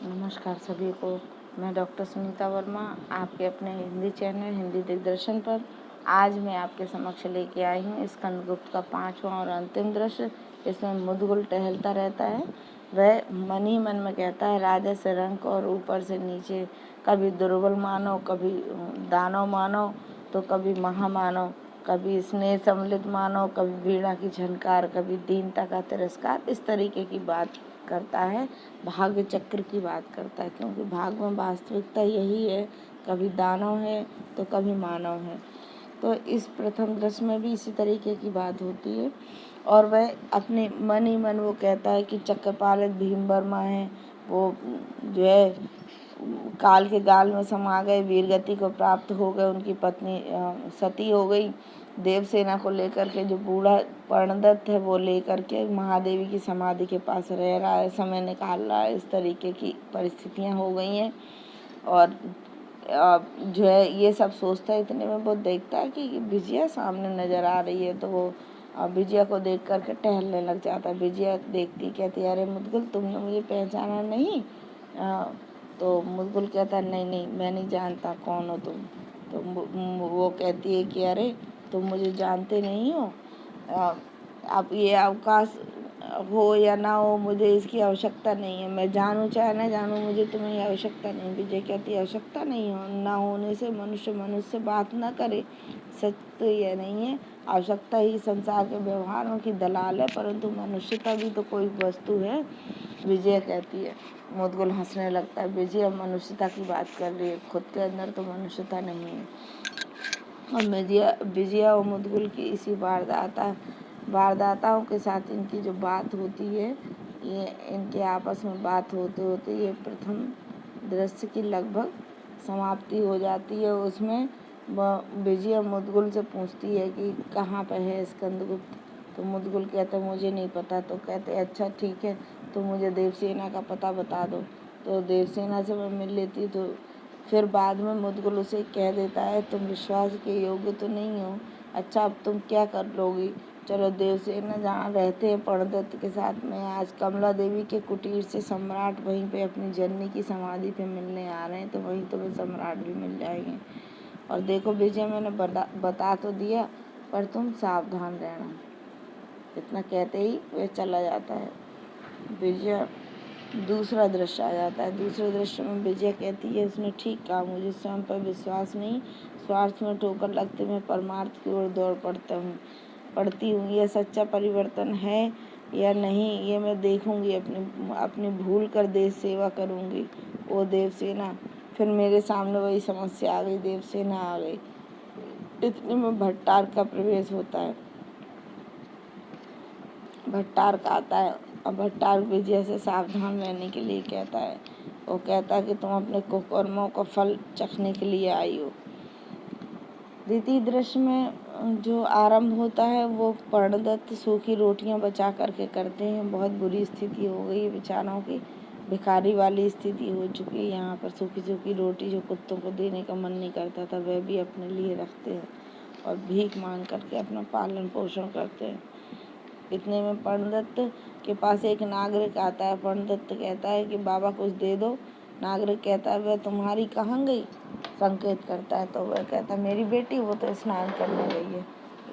नमस्कार सभी को। मैं डॉक्टर सुनीता वर्मा आपके अपने हिंदी चैनल हिंदी दिग्दर्शन पर आज मैं आपके समक्ष लेके आई हूँ स्कंदगुप्त का 5वां और अंतिम दृश्य। इसमें मुदगुल टहलता रहता है। वह मन ही मन में कहता है, राजा से रंक और ऊपर से नीचे, कभी दुर्बल मानो, कभी दानव मानो, तो कभी महा मानो, कभी स्नेह सम्मिलित मानो, कभी वीणा की झनकार, कभी दीनता का तिरस्कार। इस तरीके की बात करता है, भाग्य चक्र की बात करता है, क्योंकि भाग में वास्तविकता यही है, कभी दानव है तो कभी मानव है। तो इस प्रथम दृश्य में भी इसी तरीके की बात होती है और वह अपने मन ही मन वो कहता है कि चक्रपालित भीम वर्मा है, वो जो है काल के गाल में समा गए, वीरगति को प्राप्त हो गए, उनकी पत्नी सती हो गई। देवसेना को लेकर के जो बूढ़ा पर्णदत्त है वो लेकर के महादेवी की समाधि के पास रह रहा है, समय निकाल रहा है। इस तरीके की परिस्थितियां हो गई हैं और जो है ये सब सोचता है। इतने में वो देखता है कि विजया सामने नज़र आ रही है, तो वो विजया को देख करके टहलने लग जाता है। विजया देखती कहती, अरे मुदगुल, तुमने मुझे पहचाना नहीं? तो मुदगुल कहता, नहीं नहीं, मैं नहीं जानता, कौन हो तुम? तो वो कहती है कि अरे तुम मुझे जानते नहीं हो, अब ये अवकाश हो या ना हो, मुझे इसकी आवश्यकता नहीं है। मैं जानूँ चाहे ना जानूँ, मुझे तुम्हें आवश्यकता नहीं। विजय कहती है, आवश्यकता नहीं हो ना होने से मनुष्य से बात ना करे। सच तो यह नहीं है, आवश्यकता ही संसार के व्यवहारों की दलाल है, परंतु मनुष्यता भी तो कोई वस्तु है, विजय कहती है। मुदगुल हंसने लगता है। विजय मनुष्यता की बात कर रही है, खुद के अंदर तो मनुष्यता नहीं है। और विजया और मुदगुल की इसी वारदाताओं के साथ इनकी जो बात होती है, ये इनके आपस में बात होते होते ये प्रथम दृश्य की लगभग समाप्ति हो जाती है। उसमें विजया मुदगुल से पूछती है कि कहाँ पे है स्कंदगुप्त? तो मुदगुल कहता है, मुझे नहीं पता। तो कहते, अच्छा ठीक है, तो मुझे देवसेना का पता बता दो। तो देवसेना से मैं मिल लेती। तो फिर बाद में मुदगुल उसे कह देता है, तुम विश्वास के योग्य तो नहीं हो, अच्छा अब तुम क्या कर लोगी? चलो देवसेना जहाँ रहते हैं पर्णदत्त के साथ में, आज कमला देवी के कुटीर से सम्राट वहीं पे अपनी जननी की समाधि पे मिलने आ रहे हैं, तो वहीं तुम्हें सम्राट भी मिल जाएंगे। और देखो विजय, मैंने बता तो दिया, पर तुम सावधान रहना। इतना कहते ही वह चला जाता है। विजय दूसरा दृश्य आ जाता है। दूसरे दृश्य में विजय कहती है, उसने ठीक कहा, मुझे स्वयं पर विश्वास नहीं, स्वार्थ में ठोकर लगते मैं परमार्थ की ओर दौड़ पड़ती हूँ। यह सच्चा परिवर्तन है या नहीं, ये मैं देखूंगी। अपनी भूल कर देश सेवा करूंगी। ओ देवसेना, फिर मेरे सामने वही समस्या आ गई, देवसेना आ गई। इतने में भट्टार का प्रवेश होता है। भट्टार का आता है और भट्टार विजय से सावधान रहने के लिए कहता है। वो कहता है कि तुम अपने कुकर्मों का फल चखने के लिए आई हो। द्वितीय दृश्य में जो आरंभ होता है वो पर्णदत्त सूखी रोटियां बचा करके करते हैं। बहुत बुरी स्थिति हो गई है बेचारों की, भिखारी वाली स्थिति हो चुकी है। यहाँ पर सूखी सूखी रोटी जो कुत्तों को देने का मन नहीं करता था, वह भी अपने लिए रखते हैं और भीख मांग करके अपना पालन पोषण करते हैं। इतने में पर्णदत्त के पास एक नागरिक आता है। पर्णदत्त कहता है कि बाबा कुछ दे दो। नागरिक कहता है, वह तुम्हारी कहाँ गई? संकेत करता है। तो वह कहता है, मेरी बेटी, वो तो स्नान करने गई है।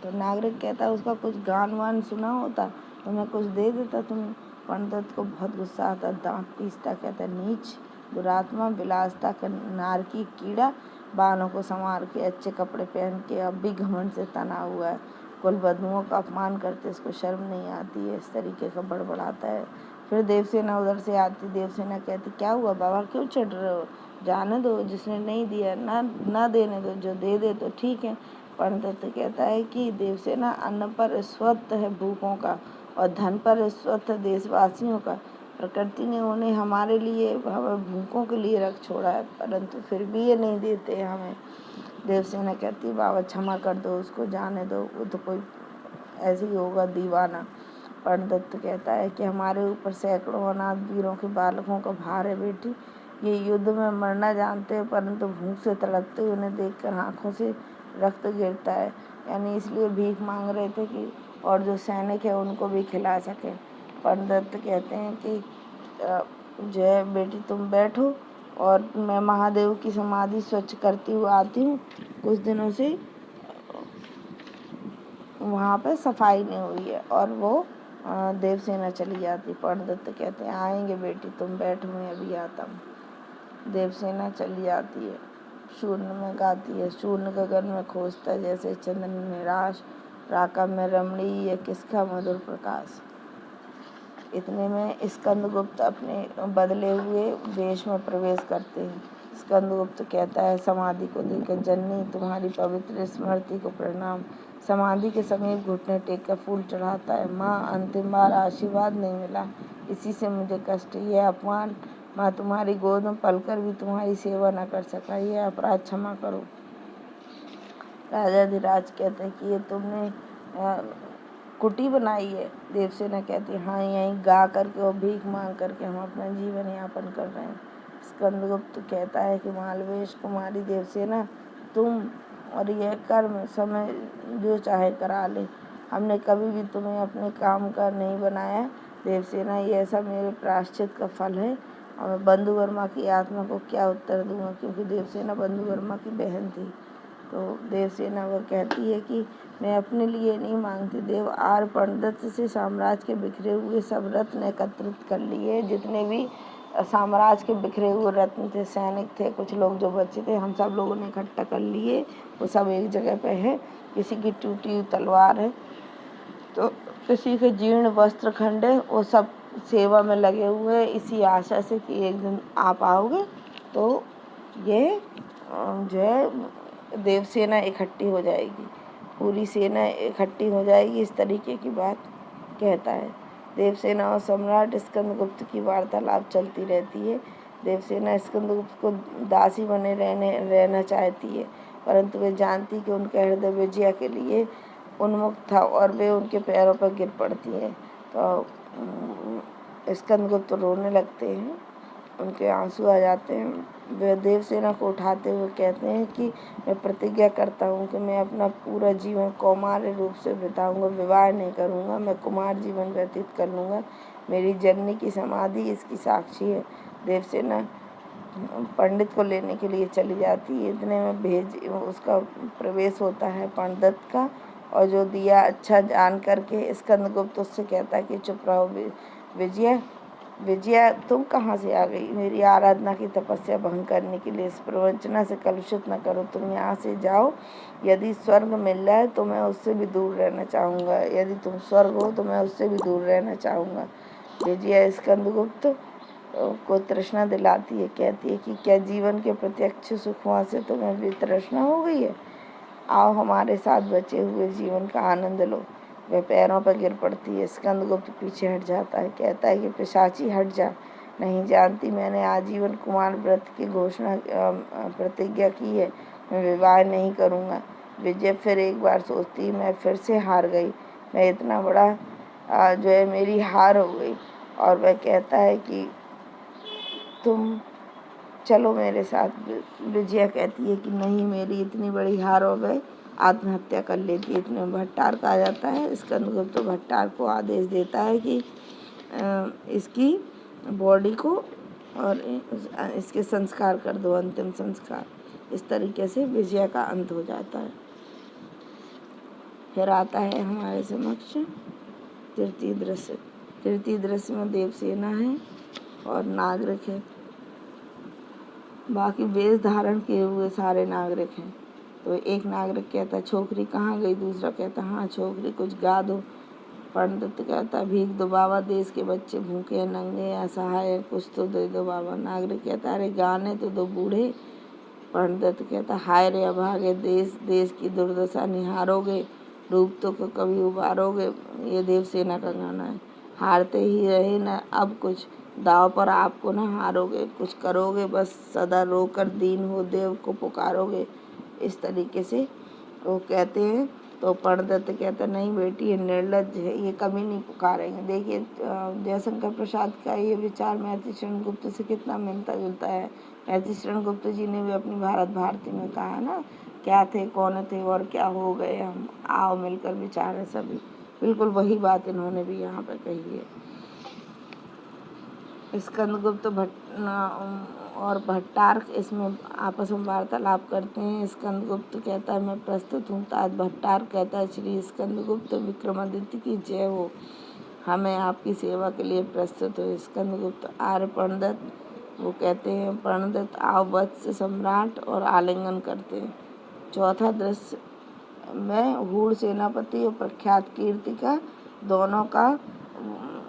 तो नागरिक कहता है, उसका कुछ गान वान सुना होता तो मैं कुछ दे देता तुम्हें। पर्णदत्त को बहुत गुस्सा आता, दांत पीसता, कहता है, नीच दुरात्मा, विलासता का नार की कीड़ा, बालों को संवार के अच्छे कपड़े पहन के अब भी घमंड से तना हुआ है, कुल बधुओं का अपमान करते, इसको शर्म नहीं आती है। इस तरीके का बड़बड़ाता है। फिर देवसेना उधर से आती। देवसेना कहती, क्या हुआ बाबा, क्यों चिढ़ रहे हो? जाने दो, जिसने नहीं दिया ना देने दो, जो दे दे तो ठीक है। पर्णदत्त कहता है कि देवसेना, अन्न पर स्वत्व है भूखों का और धन पर स्वत्व देशवासियों का। प्रकृति ने उन्हें हमारे लिए, हमें भूखों के लिए रख छोड़ा है, परंतु फिर भी ये नहीं देते हमें। देवसेना कहती, बाबा क्षमा कर दो उसको, जाने दो, वो तो कोई ऐसे ही होगा दीवाना। पर्णदत्त कहता है कि हमारे ऊपर सैकड़ों अनाथ वीरों के बालकों का भार है बेटी। ये युद्ध में मरना जानते हैं, परंतु भूख से तड़पते हुए उन्हें देखकर आँखों से रक्त गिरता है। यानी इसलिए भीख मांग रहे थे कि और जो सैनिक है उनको भी खिला सके। पर्णदत्त कहते हैं कि जो है बेटी तुम बैठो और मैं महादेव की समाधि स्वच्छ करती हुई आती हूँ। कुछ दिनों से वहाँ पे सफाई नहीं हुई है और वो देवसेना चली जाती। पंडित कहते हैं आएंगे बेटी तुम बैठो मैं अभी आता हूँ। देवसेना चली जाती है। शून्य में गाती है, शून्य गगन में खोजता है जैसे चंद्र निराश, राका में रमणीय किसका मधुर प्रकाश। इतने में स्कंदगुप्त अपने बदले हुए वेश में प्रवेश करते हैं। स्कंदगुप्त कहता है समाधि को देखकर, जननी तुम्हारी पवित्र स्मृति को प्रणाम। समाधि के समीप घुटने टेक कर फूल चढ़ाता है। माँ अंतिम बार आशीर्वाद नहीं मिला, इसी से मुझे कष्ट, यह अपमान। माँ तुम्हारी गोद में पलकर भी तुम्हारी सेवा न कर सका, यह अपराध क्षमा करो। राजाधिराज कहते हैं कि ये तुमने कुटी बनाई है। देवसेना कहती है हाँ, यहीं गा करके और भीख मांग करके हम अपना जीवन यापन कर रहे हैं। स्कंदगुप्त कहता है कि मालवेश कुमारी देवसेना, तुम और यह कर्म समय जो चाहे करा ले, हमने कभी भी तुम्हें अपने काम का नहीं बनाया। देवसेना, ये ऐसा मेरे प्रायश्चित का फल है और मैं बंधुवर्मा की आत्मा को क्या उत्तर दूंगा, क्योंकि देवसेना बंधुवर्मा की बहन थी। तो देवसेना वह कहती है कि मैं अपने लिए नहीं मांगती, देव आर पंडित से साम्राज्य के बिखरे हुए सब रत्न एकत्रित कर लिए। जितने भी साम्राज्य के बिखरे हुए रत्न थे, सैनिक थे, कुछ लोग जो बचे थे, हम सब लोगों ने इकट्ठा कर लिए। वो सब एक जगह पे है। किसी की टूटी हुई तलवार है, तो किसी के जीर्ण वस्त्र खंड है, वो सब सेवा में लगे हुए हैं इसी आशा से कि एक दिन आप आओगे तो ये जो है देवसेना इकट्ठी हो जाएगी, पूरी सेना इकट्ठी हो जाएगी, इस तरीके की बात कहता है। देवसेना और सम्राट स्कंदगुप्त की वार्तालाप चलती रहती है। देवसेना स्कंदगुप्त को दासी बने रहना चाहती है, परंतु वे जानती कि उनका हृदय विजया के लिए उन्मुख था और वे उनके पैरों पर गिर पड़ती है। तो स्कंदगुप्त रोने लगते हैं, उनके आंसू आ जाते हैं। वे देवसेना को उठाते हुए कहते हैं कि मैं प्रतिज्ञा करता हूँ कि मैं अपना पूरा जीवन कौमार्य रूप से बिताऊंगा, विवाह नहीं करूँगा, मैं कुमार जीवन व्यतीत कर लूँगा। मेरी जननी की समाधि इसकी साक्षी है। देवसेना पंडित को लेने के लिए चली जाती है। इतने में उसका प्रवेश होता है पंडित का, और जो दिया अच्छा जान करके स्कंदगुप्त उससे कहता है कि चुप रहो विजया, विजया तुम कहाँ से आ गई? मेरी आराधना की तपस्या भंग करने के लिए। इस प्रवंचना से कलुषित न करो, तुम यहाँ से जाओ। यदि स्वर्ग मिल जाए तो मैं उससे भी दूर रहना चाहूँगा, यदि तुम स्वर्ग हो तो मैं उससे भी दूर रहना चाहूँगा। विजया स्कंदगुप्त को तृष्णा दिलाती है, कहती है कि क्या जीवन के प्रत्यक्ष सुखों से तुम्हें भी तृष्णा हो गई है? आओ हमारे साथ बचे हुए जीवन का आनंद लो। वह पैरों पर गिर पड़ती है। स्कंदगुप्त पीछे हट जाता है, कहता है कि पिशाची हट जा, नहीं जानती मैंने आजीवन कुमार व्रत की घोषणा प्रतिज्ञा की है, मैं विवाह नहीं करूँगा। विजय फिर एक बार सोचती, मैं फिर से हार गई, मैं इतना बड़ा जो है मेरी हार हो गई। और वह कहता है कि तुम चलो मेरे साथ। विजया कहती है कि नहीं, मेरी इतनी बड़ी हार हो गई, आत्महत्या कर लेती है। इतने भट्टार का आ जाता है। स्कंदगुप्त तो भट्टार को आदेश देता है कि इसकी बॉडी को और इसके संस्कार कर दो, अंतिम संस्कार। इस तरीके से विजया का अंत हो जाता है। फिर आता है हमारे समक्ष तृतीय दृश्य। तृतीय दृश्य में देवसेना है और नागरिक है, बाकी वेश धारण किए हुए सारे नागरिक हैं। तो एक नागरिक कहता है छोकरी कहाँ गई? दूसरा कहता हाँ छोकरी, कुछ गा दो। पंडित कहता भीख दो बाबा, देश के बच्चे भूखे नंगे असहाय, कुछ तो दे दो बाबा। नागरिक कहता अरे गाने तो दो बूढ़े। पंडित कहता हाय रे अभागे, देश देश की दुर्दशा निहारोगे, रूप तो कभी उबारोगे। ये देवसेना का गाना है। हारते ही रहे न अब कुछ, दाव पर आपको न हारोगे, कुछ करोगे बस सदा रोकर दीन हो देव को पुकारोगे। इस तरीके से वो कहते हैं। तो पंडित कहता नहीं बेटी ये निर्लज्ज है, ये कभी नहीं पुकारेंगे। देखिए जयशंकर प्रसाद का ये विचार मैथिली शरण गुप्त से कितना मिलता जुलता है। मैथिली शरण गुप्त जी ने भी अपनी भारत भारती में कहा ना, क्या थे कौन थे और क्या हो गए हम, आओ मिलकर विचारें सभी। बिल्कुल वही बात इन्होंने भी यहाँ पर कही है। स्कंदगुप्त और भट्टार्क इसमें आपस में वार्तालाप करते हैं। स्कंदगुप्त कहता है मैं प्रस्तुत हूँ। तात भट्टार्क कहता है श्री स्कंदगुप्त विक्रमादित्य की जय हो, हमें आपकी सेवा के लिए प्रस्तुत हो। स्कंदगुप्त आर्य प्रणदत्त वो कहते हैं प्रणदत्त आओ वत्स सम्राट, और आलिंगन करते हैं। चौथा दृश्य में हूण सेनापति और प्रख्यात कीर्ति का दोनों का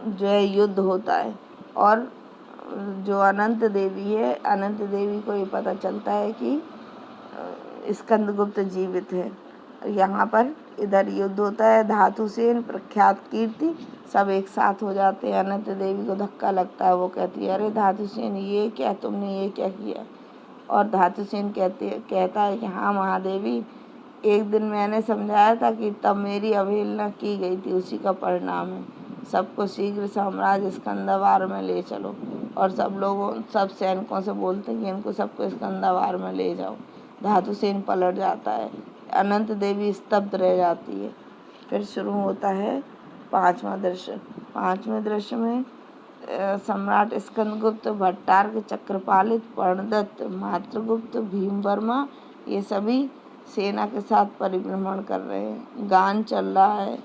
जो है युद्ध होता है, और जो अनंत देवी है, अनंत देवी को ये पता चलता है कि स्कंदगुप्त जीवित है। यहाँ पर इधर युद्ध होता है। धातुसेन प्रख्यात कीर्ति सब एक साथ हो जाते हैं। अनंत देवी को धक्का लगता है, वो कहती है अरे धातुसेन ये क्या, तुमने ये क्या किया। और धातुसेन कहता है कि हाँ महादेवी, एक दिन मैंने समझाया था कि तब मेरी अवहेलना की गई थी, उसी का परिणाम है। सबको शीघ्र साम्राज्य स्कंदवार में ले चलो। और सब सैनिकों से बोलते हैं कि इनको सबको स्कंदवार में ले जाओ। धातुसेन पलट जाता है, अनंत देवी स्तब्ध रह जाती है। फिर शुरू होता है पांचवा दृश्य। पांचवें दृश्य में सम्राट स्कंदगुप्त, भट्टार्क, चक्रपालित, प्रणदत्त, मातृगुप्त, भीमवर्मा ये सभी सेना के साथ परिभ्रमण कर रहे हैं। गान चल रहा है।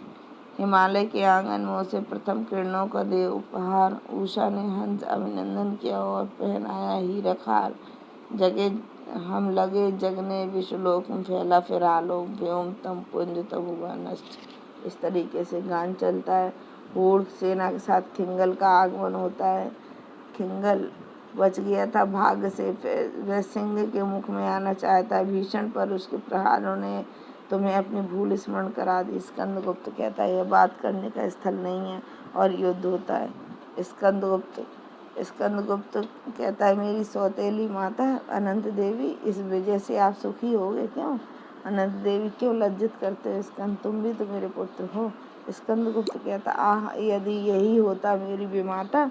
हिमालय के आंगन में उसे प्रथम किरणों का दे उपहार। उषा ने हंस अभिनंदन किया और पहनाया हीरक हार। जगे हम लगे जगने विश्वलोक में, फैला फिर आलोक, व्योम तम पुंज तब हुआ नष्ट। इस तरीके से गान चलता है। हूण सेना के साथ खिंगल का आगमन होता है। खिंगल बच गया था भाग्य से, वह सिंह के मुख में आना चाहता है भीषण, पर उसके प्रहारों ने तुम्हें अपनी भूल स्मरण करा दी। स्कंदगुप्त कहता है यह बात करने का स्थल नहीं है, और युद्ध होता है। स्कंदगुप्त कहता है मेरी सौतेली माता अनंत देवी, इस वजह से आप सुखी हो गए क्यों? अनंत देवी क्यों लज्जित करते हो स्कंद, तुम भी तो मेरे पुत्र हो। स्कंदगुप्त कहता आह, यदि यही होता मेरी विमाता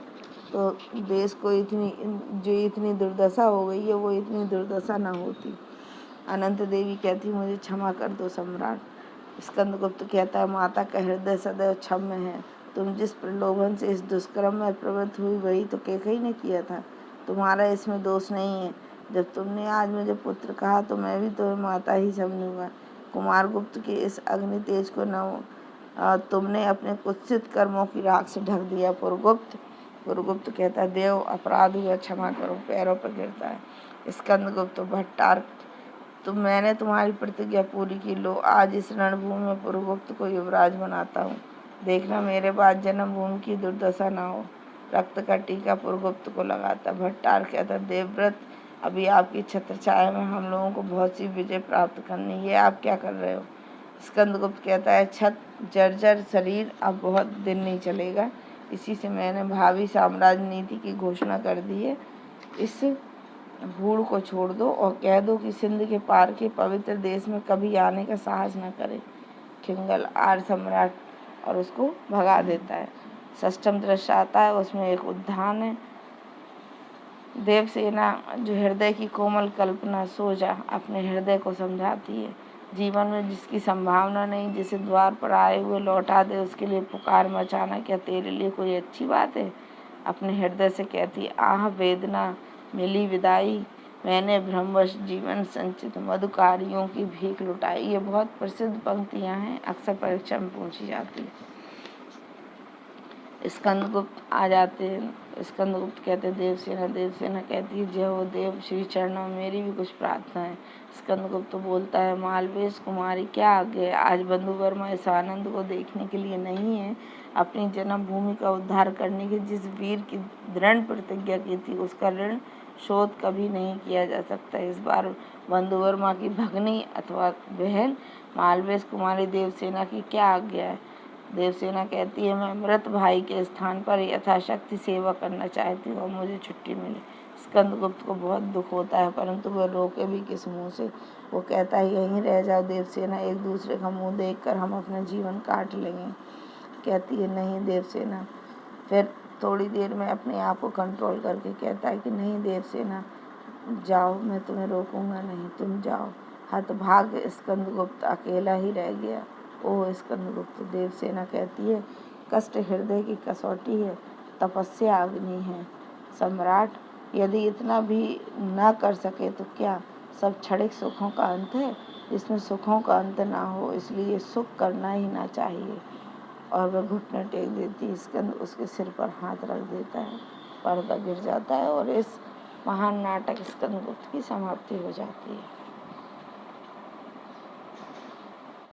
तो देश को इतनी दुर्दशा हो गई है वो इतनी दुर्दशा न होती। अनंत देवी कहती मुझे क्षमा कर दो सम्राट। स्कंदगुप्त कहता है माता का हृदय सदैव क्षम्य है। तुम जिस प्रलोभन से इस दुष्कर्म में प्रवृत्त हुई वही तो कैकई ने किया था, तुम्हारा इसमें दोष नहीं है। जब तुमने आज मुझे पुत्र कहा तो मैं भी तुम्हें माता ही समझूंगा। कुमारगुप्त के इस अग्नि तेज को न तुमने अपने कुत्सित कर्मों की राख से ढक दिया। पुरगुप्त कहता है देव अपराध हुआ, क्षमा करो, पैरों पर गिरता है। स्कंदगुप्त भट्टार्क तो मैंने तुम्हारी प्रतिज्ञा पूरी की, लो आज इस रणभूमि में पुरगुप्त को युवराज बनाता हूँ। देखना मेरे बाद जन्मभूमि की दुर्दशा ना हो। रक्त का टीका पुरगुप्त को लगाता। भट्टार्क कहता देवव्रत, अभी आपकी छत्र छाया में हम लोगों को बहुत सी विजय प्राप्त करनी है, आप क्या कर रहे हो? स्कंदगुप्त कहता है छत जर्जर शरीर अब बहुत दिन नहीं चलेगा, इसी से मैंने भावी साम्राज्य नीति की घोषणा कर दी है। इस हूण को छोड़ दो और कह दो कि सिंध के पार के पवित्र देश में कभी आने का साहस न करे। खिंगल आर्य सम्राट और उसको भगा देता है। षष्ठम दृश्य आता है, उसमें एक उद्यान है। देवसेना जो हृदय की कोमल कल्पना सो जा अपने हृदय को समझाती है। जीवन में जिसकी संभावना नहीं, जिसे द्वार पर आए हुए लौटा दे, उसके लिए पुकार मचाना क्या तेरे लिए कोई अच्छी बात है? अपने हृदय से कहती आह वेदना मिली विदाई, मैंने भ्रमवश जीवन संचित मधुकारियों की भीख लुटाई। ये बहुत प्रसिद्ध पंक्तियाँ हैं, अक्सर परीक्षा में पूछी जाती है। स्कंदगुप्त आ जाते हैं। स्कंदगुप्त कहते देवसेना कहती है जय हो देव, श्री चरणों में मेरी भी कुछ प्रार्थना है। स्कंदगुप्त बोलता है मालवेश कुमारी क्या आज्ञा है? आज बंधुवर्मा इस आनंद को देखने के लिए नहीं है, अपनी जन्मभूमि का उद्धार करने की जिस वीर की दृढ़ प्रतिज्ञा की थी उसका ऋण शोध कभी नहीं किया जा सकता। इस बार बंधुवर्मा की भगनी अथवा बहन मालवेश कुमारी देवसेना की क्या आज्ञा है? देवसेना कहती है मैं मृत भाई के स्थान पर यथाशक्ति सेवा करना चाहती हूँ और मुझे छुट्टी मिले। स्कंदगुप्त को बहुत दुख होता है, परंतु वह रोके भी किस मुँह से। वो कहता है यहीं रह जाओ देवसेना, एक दूसरे का मुँह देखकर हम अपना जीवन काट लेंगे। कहती है नहीं देवसेना। फिर थोड़ी देर में अपने आप को कंट्रोल करके कहता है कि नहीं देवसेना जाओ, मैं तुम्हें रोकूंगा नहीं, तुम जाओ। हतभाग्य स्कंदगुप्त अकेला ही रह गया। ओह स्कंदगुप्त। देवसेना कहती है कष्ट हृदय की कसौटी है, तपस्या अग्नि है, सम्राट, यदि इतना भी न कर सके तो क्या सब क्षणिक सुखों का अंत है? इसमें सुखों का अंत ना हो, इसलिए सुख करना ही ना चाहिए। और वह घुटने टेक देती है। स्कंद उसके सिर पर हाथ रख देता है, पर्दा गिर जाता है और इस महान नाटक स्कंदगुप्त की समाप्ति हो जाती है।